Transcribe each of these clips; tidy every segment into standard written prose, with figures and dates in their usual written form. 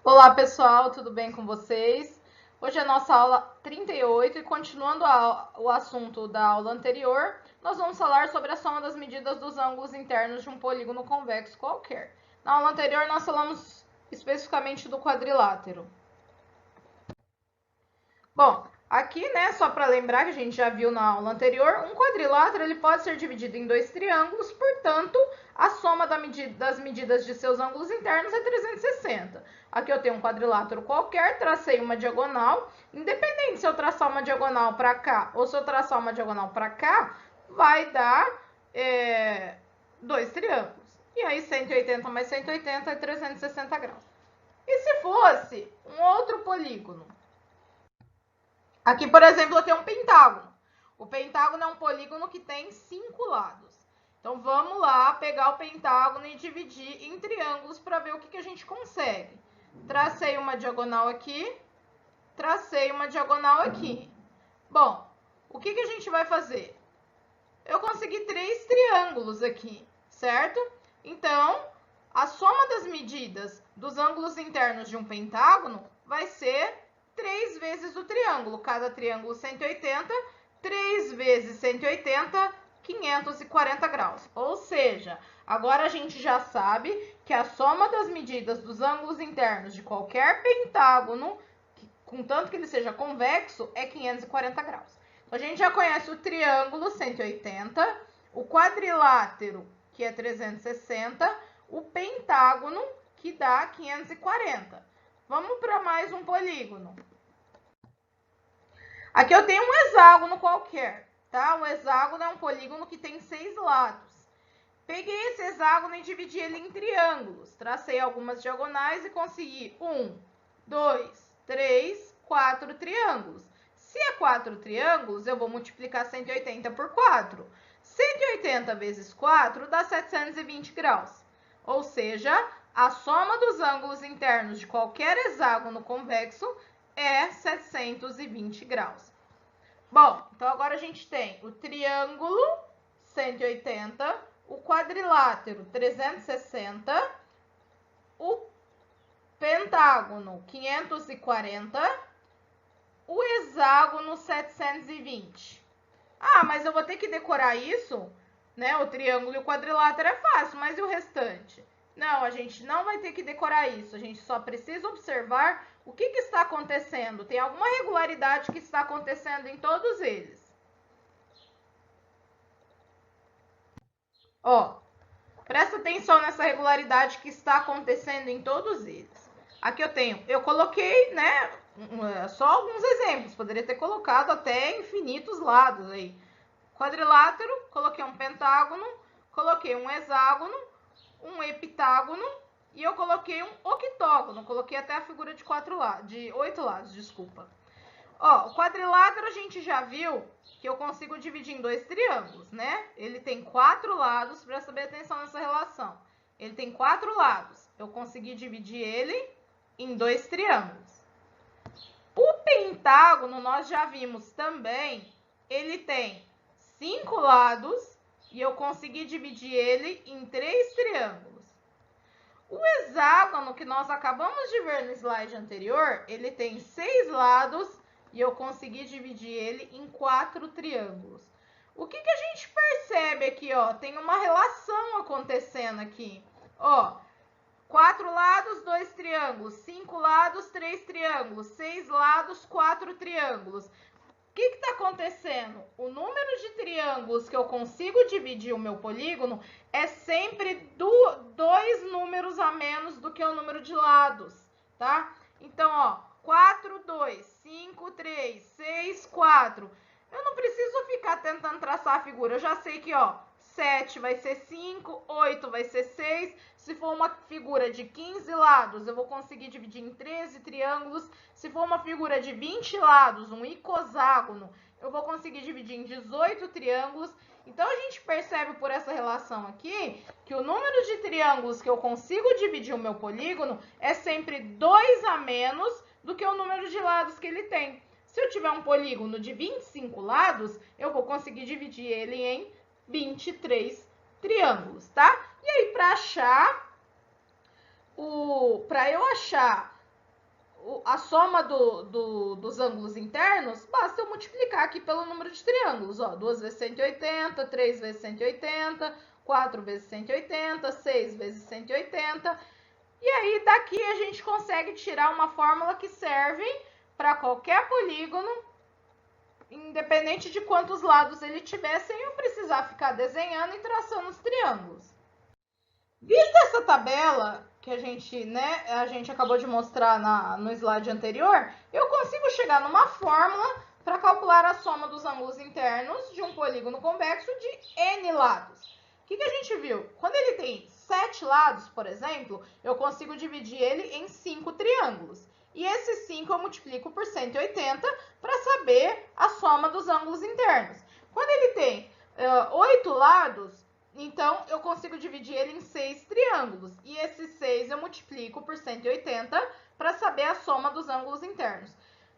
Olá pessoal, tudo bem com vocês? Hoje é a nossa aula 38 e continuando o assunto da aula anterior, nós vamos falar sobre a soma das medidas dos ângulos internos de um polígono convexo qualquer. Na aula anterior nós falamos especificamente do quadrilátero. Bom, aqui, né, só para lembrar que a gente já viu na aula anterior, um quadrilátero ele pode ser dividido em dois triângulos, portanto, a soma das medidas de seus ângulos internos é 360. Aqui eu tenho um quadrilátero qualquer, tracei uma diagonal, independente se eu traçar uma diagonal para cá ou se eu traçar uma diagonal para cá, vai dar dois triângulos. E aí 180 mais 180 é 360 graus. E se fosse um outro polígono? Aqui, por exemplo, eu tenho um pentágono. O pentágono é um polígono que tem 5 lados. Então, vamos lá pegar o pentágono e dividir em triângulos para ver o que a gente consegue. Tracei uma diagonal aqui, tracei uma diagonal aqui. Bom, o que a gente vai fazer? Eu consegui 3 triângulos aqui, certo? Então, a soma das medidas dos ângulos internos de um pentágono vai ser 3 vezes o triângulo. Cada triângulo 180, 3 vezes 180, 540 graus. Ou seja, agora a gente já sabe que a soma das medidas dos ângulos internos de qualquer pentágono, contanto que ele seja convexo, é 540 graus. Então, a gente já conhece o triângulo 180, o quadrilátero, que é 360, o pentágono, que dá 540. Vamos para mais um polígono. Aqui eu tenho um hexágono qualquer, tá? Um hexágono é um polígono que tem 6 lados. Peguei esse hexágono e dividi ele em triângulos. Tracei algumas diagonais e consegui 1, 2, 3, 4 triângulos. Se é 4 triângulos, eu vou multiplicar 180 por 4. 180 vezes 4 dá 720 graus. Ou seja, a soma dos ângulos internos de qualquer hexágono convexo é 720 graus. Bom, então agora a gente tem o triângulo 180, o quadrilátero 360, o pentágono 540, o hexágono 720. Ah, mas eu vou ter que decorar isso, né? O triângulo e o quadrilátero é fácil, mas e o restante? Não, a gente não vai ter que decorar isso. A gente só precisa observar o que está acontecendo. Tem alguma regularidade que está acontecendo em todos eles. Ó, presta atenção nessa regularidade que está acontecendo em todos eles. Aqui eu coloquei, né, só alguns exemplos. Poderia ter colocado até infinitos lados aí. Quadrilátero, coloquei um pentágono, coloquei um hexágono, um heptágono e eu coloquei um octógono. Coloquei até a figura de 8 lados, desculpa. Ó, o quadrilátero a gente já viu que eu consigo dividir em dois triângulos, né? Ele tem 4 lados, presta bem atenção nessa relação. Ele tem 4 lados. Eu consegui dividir ele em dois triângulos. O pentágono, nós já vimos também, ele tem 5 lados e eu consegui dividir ele em 3 triângulos. O hexágono, que nós acabamos de ver no slide anterior, ele tem 6 lados e eu consegui dividir ele em 4 triângulos. O que a gente percebe aqui, ó? Tem uma relação acontecendo aqui. Ó, 4 lados, 2 triângulos. 5 lados, 3 triângulos. 6 lados, 4 triângulos. O que está acontecendo? O número de triângulos que eu consigo dividir o meu polígono é sempre 2 números a menos do que o número de lados, tá? Então, ó, 4, 2, 5, 3, 6, 4. Eu não preciso ficar tentando traçar a figura. Eu já sei que, ó, 7 vai ser 5, 8 vai ser 6. Se for uma figura de 15 lados, eu vou conseguir dividir em 13 triângulos. Se for uma figura de 20 lados, um icoságono, eu vou conseguir dividir em 18 triângulos. Então, a gente percebe por essa relação aqui que o número de triângulos que eu consigo dividir o meu polígono é sempre 2 a menos do que o número de lados que ele tem. Se eu tiver um polígono de 25 lados, eu vou conseguir dividir ele em 23 triângulos, tá? E aí, para eu achar a soma dos ângulos internos, basta eu multiplicar aqui pelo número de triângulos. Ó, 2 vezes 180, 3 vezes 180, 4 vezes 180, 6 vezes 180. E aí, daqui a gente consegue tirar uma fórmula que serve para qualquer polígono, independente de quantos lados ele tiver, sem eu precisar ficar desenhando e traçando os triângulos. Vista essa tabela que a gente acabou de mostrar no slide anterior, eu consigo chegar numa fórmula para calcular a soma dos ângulos internos de um polígono convexo de n lados. O que a gente viu? Quando ele tem 7 lados, por exemplo, eu consigo dividir ele em 5 triângulos. E esses 5 eu multiplico por 180 para saber a soma dos ângulos internos. Quando ele tem 8 lados, então eu consigo dividir ele em 6 triângulos. E esses 6 eu multiplico por 180 para saber a soma dos ângulos internos.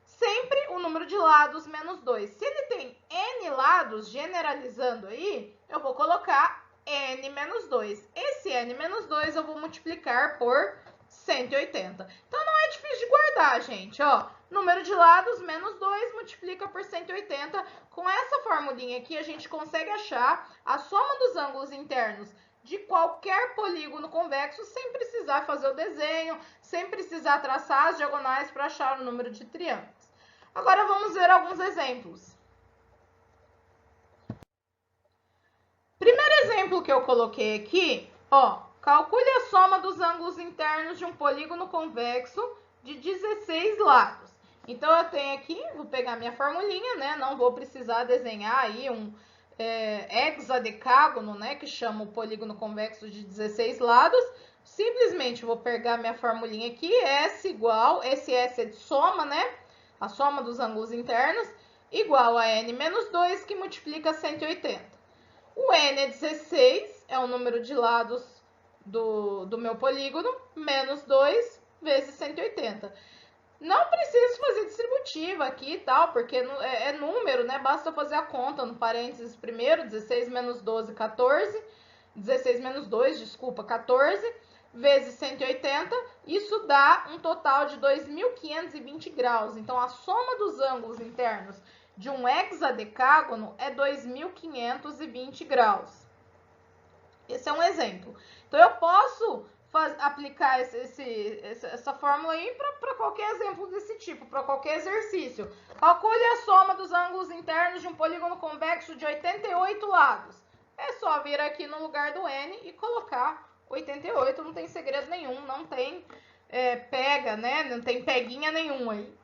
Sempre o número de lados menos 2. Se ele tem n lados, generalizando aí, eu vou colocar n menos 2. Esse n menos 2 eu vou multiplicar por 180. Então, não é difícil de guardar, gente. Ó, número de lados menos 2 multiplica por 180. Com essa formulinha aqui, a gente consegue achar a soma dos ângulos internos de qualquer polígono convexo sem precisar fazer o desenho, sem precisar traçar as diagonais para achar o número de triângulos. Agora, vamos ver alguns exemplos. Primeiro exemplo que eu coloquei aqui, ó, calcule a soma dos ângulos internos de um polígono convexo de 16 lados. Então, eu tenho aqui, vou pegar minha formulinha, né? Não vou precisar desenhar aí um hexadecágono, né? Que chama o polígono convexo de 16 lados. Simplesmente vou pegar minha formulinha aqui, S igual, esse S é de soma, né? A soma dos ângulos internos, igual a n menos 2, que multiplica 180. O n é 16, é o número de lados do meu polígono, menos 2 vezes 180. Não preciso fazer distributiva aqui e tal, porque é número, né? Basta fazer a conta no parênteses primeiro, 16 menos 12, 14. 16 menos 2, desculpa, 14, vezes 180. Isso dá um total de 2.520 graus. Então, a soma dos ângulos internos de um hexadecágono é 2.520 graus. Esse é um exemplo. Então, eu posso aplicar essa fórmula aí para qualquer exemplo desse tipo, para qualquer exercício. Calcule a soma dos ângulos internos de um polígono convexo de 88 lados. É só vir aqui no lugar do n e colocar 88, não tem segredo nenhum, não tem pega, né? Não tem peguinha nenhuma aí.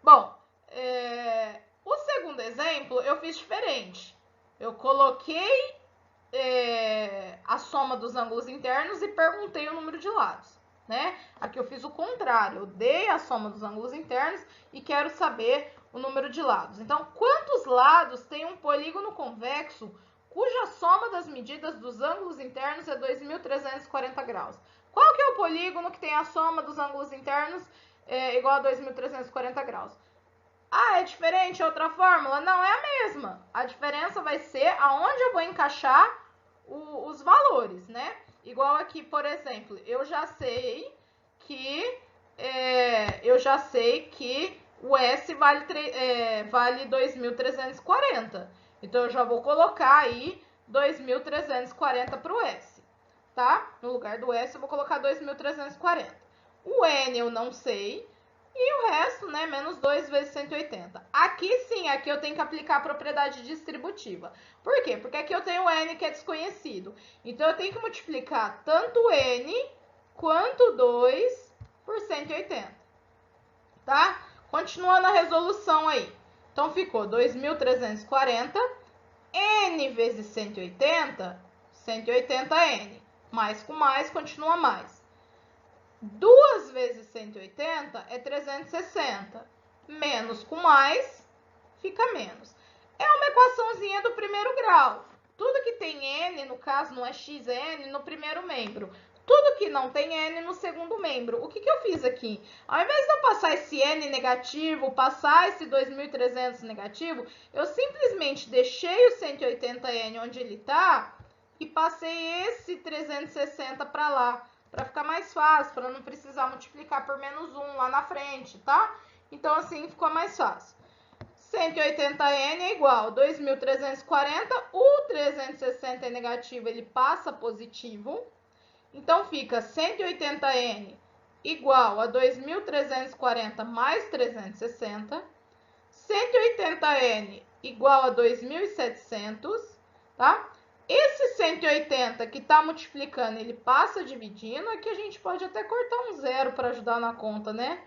Bom, o segundo exemplo eu fiz diferente. Eu coloquei a soma dos ângulos internos e perguntei o número de lados, né? Aqui eu fiz o contrário, eu dei a soma dos ângulos internos e quero saber o número de lados. Então, quantos lados tem um polígono convexo cuja soma das medidas dos ângulos internos é 2.340 graus? Qual que é o polígono que tem a soma dos ângulos internos igual a 2.340 graus? Ah, é diferente? Outra fórmula? Não, é a mesma. A diferença vai ser aonde eu vou encaixar os valores, né? Igual aqui, por exemplo, eu já sei que o S vale 2.340. Então, eu já vou colocar aí 2.340 para o S, tá? No lugar do S, eu vou colocar 2.340. O N eu não sei. E o resto, né, menos 2 vezes 180. Aqui sim, aqui eu tenho que aplicar a propriedade distributiva. Por quê? Porque aqui eu tenho o n que é desconhecido. Então, eu tenho que multiplicar tanto n quanto 2 por 180. Tá? Continuando a resolução aí. Então, ficou 2.340, n vezes 180, 180n. Mais com mais, continua mais. 2 vezes 180 é 360. Menos com mais, fica menos. É uma equaçãozinha do primeiro grau. Tudo que tem n, no caso não é x, é n, no primeiro membro. Tudo que não tem n no segundo membro. O que eu fiz aqui? Ao invés de eu passar esse n negativo, passar esse 2.300 negativo, eu simplesmente deixei o 180n onde ele está e passei esse 360 para lá. para ficar mais fácil, para não precisar multiplicar por menos 1 lá na frente, tá? Então, assim ficou mais fácil. 180n é igual a 2.340, o 360 é negativo, ele passa positivo. Então, fica 180n igual a 2.340 mais 360. 180n igual a 2.700, tá? Esse 180 que está multiplicando, ele passa dividindo. Aqui a gente pode até cortar um zero para ajudar na conta, né?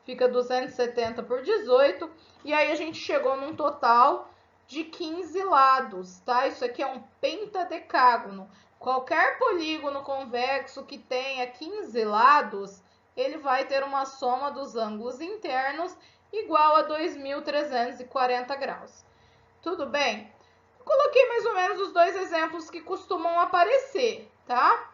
Fica 270 por 18. E aí a gente chegou num total de 15 lados, tá? Isso aqui é um pentadecágono. Qualquer polígono convexo que tenha 15 lados, ele vai ter uma soma dos ângulos internos igual a 2.340 graus. Tudo bem? Coloquei mais ou menos os dois exemplos que costumam aparecer, tá?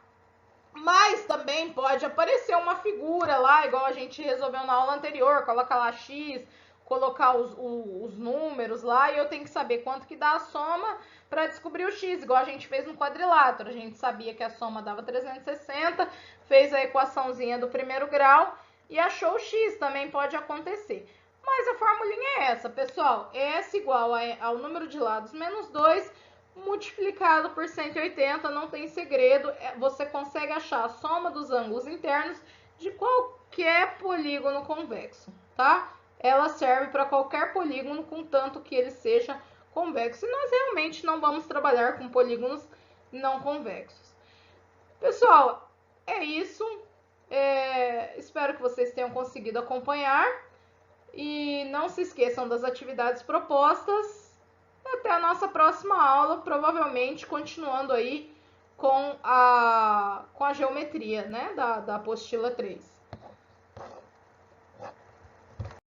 Mas também pode aparecer uma figura lá, igual a gente resolveu na aula anterior, coloca lá x, colocar os números lá, e eu tenho que saber quanto que dá a soma para descobrir o x, igual a gente fez no quadrilátero. A gente sabia que a soma dava 360, fez a equaçãozinha do primeiro grau e achou o x, também pode acontecer. Mas a formulinha é essa, pessoal, S igual ao número de lados menos 2, multiplicado por 180, não tem segredo, você consegue achar a soma dos ângulos internos de qualquer polígono convexo, tá? Ela serve para qualquer polígono, contanto que ele seja convexo. E nós realmente não vamos trabalhar com polígonos não convexos. Pessoal, é isso. Espero que vocês tenham conseguido acompanhar. E não se esqueçam das atividades propostas. Até a nossa próxima aula, provavelmente continuando aí com a geometria, né, da apostila 3.